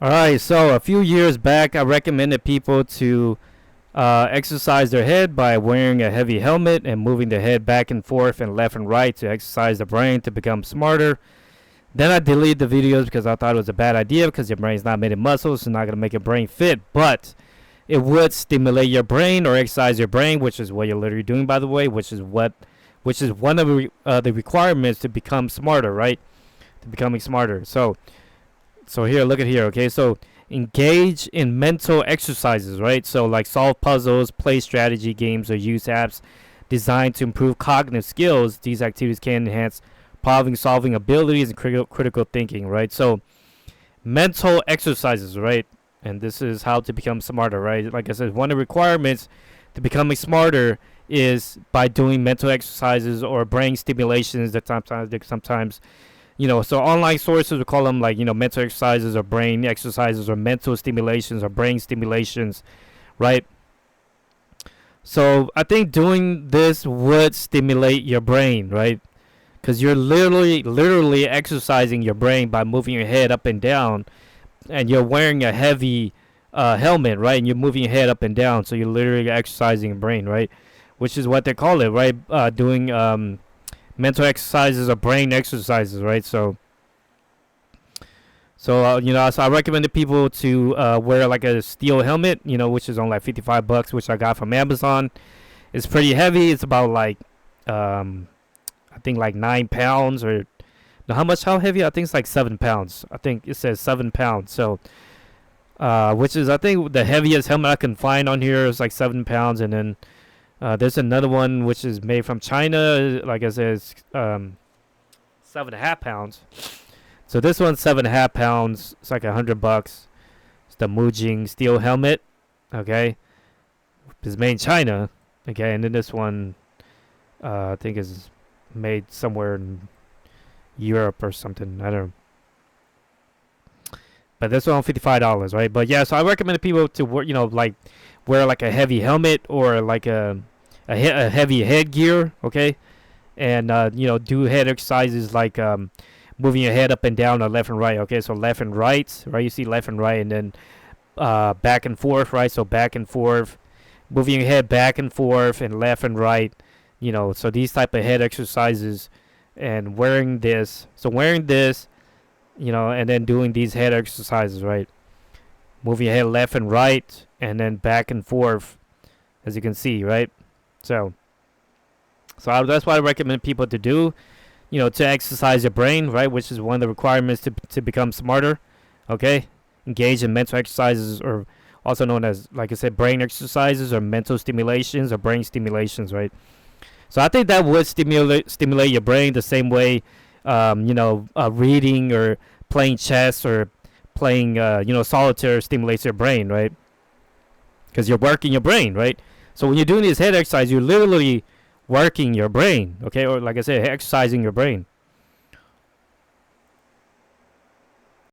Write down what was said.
All right, so a few years back, I recommended people to exercise their head by wearing a heavy helmet and moving the head back and forth and left and right to exercise the brain to become smarter. Then I deleted the videos because I thought it was a bad idea because your brain's not made of muscles, so it's not going to make your brain fit. But it would stimulate your brain or exercise your brain, which is what you're literally doing, by the way, which is one of the requirements to become smarter, right? To becoming smarter. So here, look at here, okay? So engage in mental exercises, right? So like solve puzzles, play strategy games, or use apps designed to improve cognitive skills. These activities can enhance problem solving abilities and critical thinking, right? So mental exercises, right? And this is how to become smarter, right? Like I said, one of the requirements to becoming smarter is by doing mental exercises or brain stimulations that sometimes so online sources will call them like, mental exercises or brain exercises or mental stimulations or brain stimulations, right? So I think doing this would stimulate your brain, right? Because you're literally exercising your brain by moving your head up and down, and you're wearing a heavy helmet, right? And you're moving your head up and down, so you're literally exercising your brain, right? Which is what they call it, right? Doing mental exercises or brain exercises, right? So I recommended people to wear like a steel helmet, which is only like $55, which I got from Amazon. It's pretty heavy. It's about like I think like 9 pounds, or no, how heavy? I think it's like 7 pounds. I think it says 7 pounds. So which is, I think, the heaviest helmet I can find on here is like 7 pounds. And then there's another one which is made from China. Like I said, it's 7.5 pounds. So this one's 7.5 pounds. It's like $100. It's the Mujing steel helmet. Okay, it's made in China. Okay, and then this one, I think is made somewhere in Europe or something. I don't know. But this one $55, right? But yeah, so I recommend people to wear like a heavy helmet or like a heavy headgear, okay? And do head exercises like moving your head up and down or left and right, okay? So left and right, right? You see left and right, and then back and forth, right? So back and forth, moving your head back and forth and left and right, so these type of head exercises and wearing this. So wearing this, and then doing these head exercises, right? Moving your head left and right and then back and forth, as you can see, right? So that's what I recommend people to do, to exercise your brain, right? Which is one of the requirements to become smarter, okay? Engage in mental exercises, or also known as, like I said, brain exercises or mental stimulations or brain stimulations, right? So I think that would stimulate your brain the same way, reading or playing chess or playing, solitaire stimulates your brain, right? Because you're working your brain, right? So when you're doing this head exercise, you're literally working your brain, okay? Or like I said, exercising your brain.